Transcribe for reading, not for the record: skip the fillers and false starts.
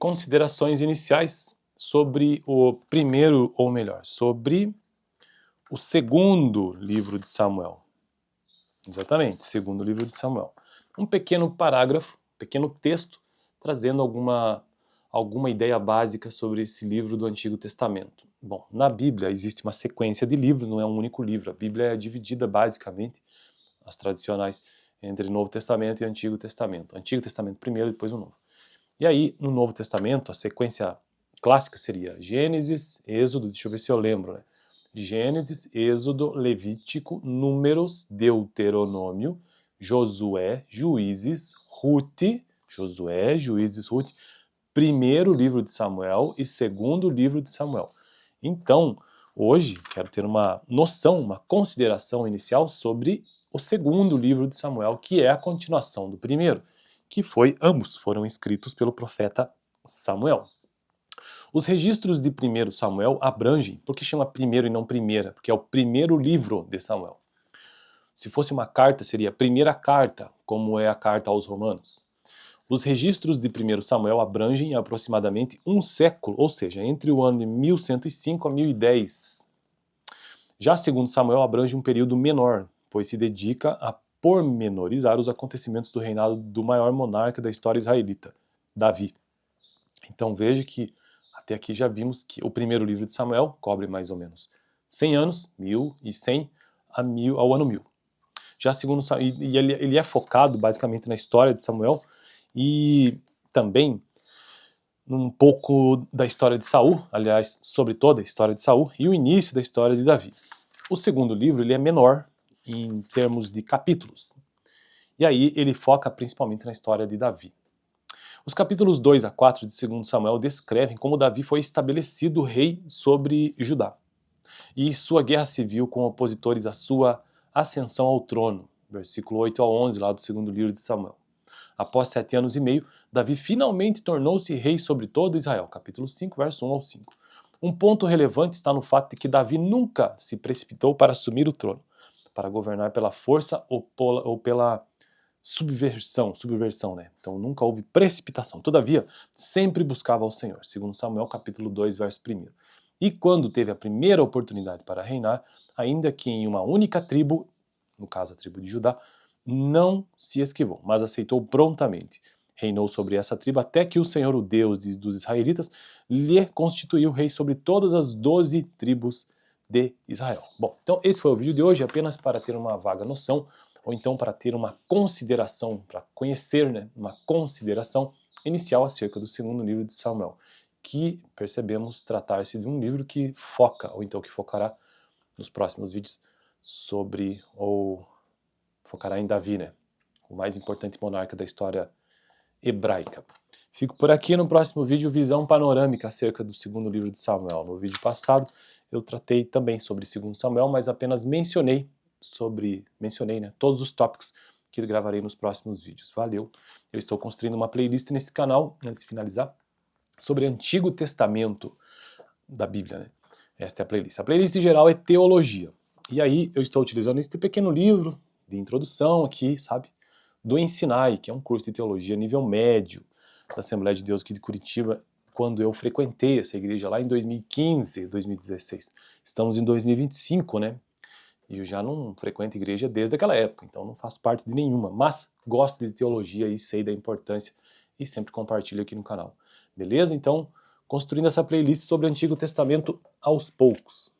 considerações iniciais sobre o primeiro, ou melhor, sobre o segundo livro de Samuel. Exatamente, segundo livro de Samuel. Um pequeno parágrafo, pequeno texto, trazendo alguma ideia básica sobre esse livro do Antigo Testamento. Bom, na Bíblia existe uma sequência de livros, não é um único livro. A Bíblia é dividida basicamente, as tradicionais, entre Novo Testamento e Antigo Testamento. Antigo Testamento primeiro, depois o Novo. E aí, no Novo Testamento, a sequência clássica seria Gênesis, Êxodo, deixa eu ver se eu lembro, né? Gênesis, Êxodo, Levítico, Números, Deuteronômio, Josué, Juízes, Rute, primeiro livro de Samuel e segundo livro de Samuel. Então, hoje, quero ter uma noção, uma consideração inicial sobre o segundo livro de Samuel, que é a continuação do primeiro, que ambos foram escritos pelo profeta Samuel. Os registros de 1 Samuel abrangem, por que chama primeiro e não primeira? Porque é o primeiro livro de Samuel. Se fosse uma carta, seria a primeira carta, como é a carta aos Romanos. Os registros de 1 Samuel abrangem aproximadamente um século, ou seja, entre o ano de 1105 a 1010. Já 2 Samuel abrange um período menor, pois se dedica a pormenorizar os acontecimentos do reinado do maior monarca da história israelita, Davi. Então veja que até aqui já vimos que o primeiro livro de Samuel cobre mais ou menos 100 anos, 1100 ao ano 1000. Já segundo Samuel, ele é focado basicamente na história de Samuel e também um pouco da história de Saul, aliás, sobre toda a história de Saul e o início da história de Davi. O segundo livro ele é menor em termos de capítulos, e aí ele foca principalmente na história de Davi. Os capítulos 2 a 4 de 2 Samuel descrevem como Davi foi estabelecido rei sobre Judá e sua guerra civil com opositores à sua ascensão ao trono, versículo 8 a 11 lá do segundo livro de Samuel. Após 7 anos e meio, Davi finalmente tornou-se rei sobre todo Israel, capítulo 5, verso 1 ao 5. Um ponto relevante está no fato de que Davi nunca se precipitou para assumir o trono, para governar pela força ou pela subversão, né? Então nunca houve precipitação. Todavia, sempre buscava ao Senhor, segundo Samuel capítulo 2, verso 1. E quando teve a primeira oportunidade para reinar, ainda que em uma única tribo, no caso a tribo de Judá, não se esquivou, mas aceitou prontamente. Reinou sobre essa tribo até que o Senhor, o Deus dos israelitas, lhe constituiu rei sobre todas as 12 tribos de Israel. Bom, então esse foi o vídeo de hoje, apenas para ter uma vaga noção, ou então para ter uma consideração, para conhecer, né, uma consideração inicial acerca do segundo livro de Samuel, que percebemos tratar-se de um livro que foca, ou então que focará nos próximos vídeos sobre, ou focará em Davi, né, o mais importante monarca da história hebraica. Fico por aqui. No próximo vídeo, visão panorâmica acerca do segundo livro de Samuel. No vídeo passado eu tratei também sobre 2 Samuel, mas apenas mencionei, né, todos os tópicos que gravarei nos próximos vídeos. Valeu! Eu estou construindo uma playlist nesse canal, antes de finalizar, sobre Antigo Testamento da Bíblia, né? Esta é a playlist. A playlist geral é teologia. E aí eu estou utilizando este pequeno livro de introdução aqui, sabe? Do Ensinai, que é um curso de teologia nível médio da Assembleia de Deus aqui de Curitiba, quando eu frequentei essa igreja lá em 2015, 2016. Estamos em 2025, né? E eu já não frequento igreja desde aquela época, então não faço parte de nenhuma, mas gosto de teologia e sei da importância e sempre compartilho aqui no canal. Beleza? Então, construindo essa playlist sobre o Antigo Testamento aos poucos.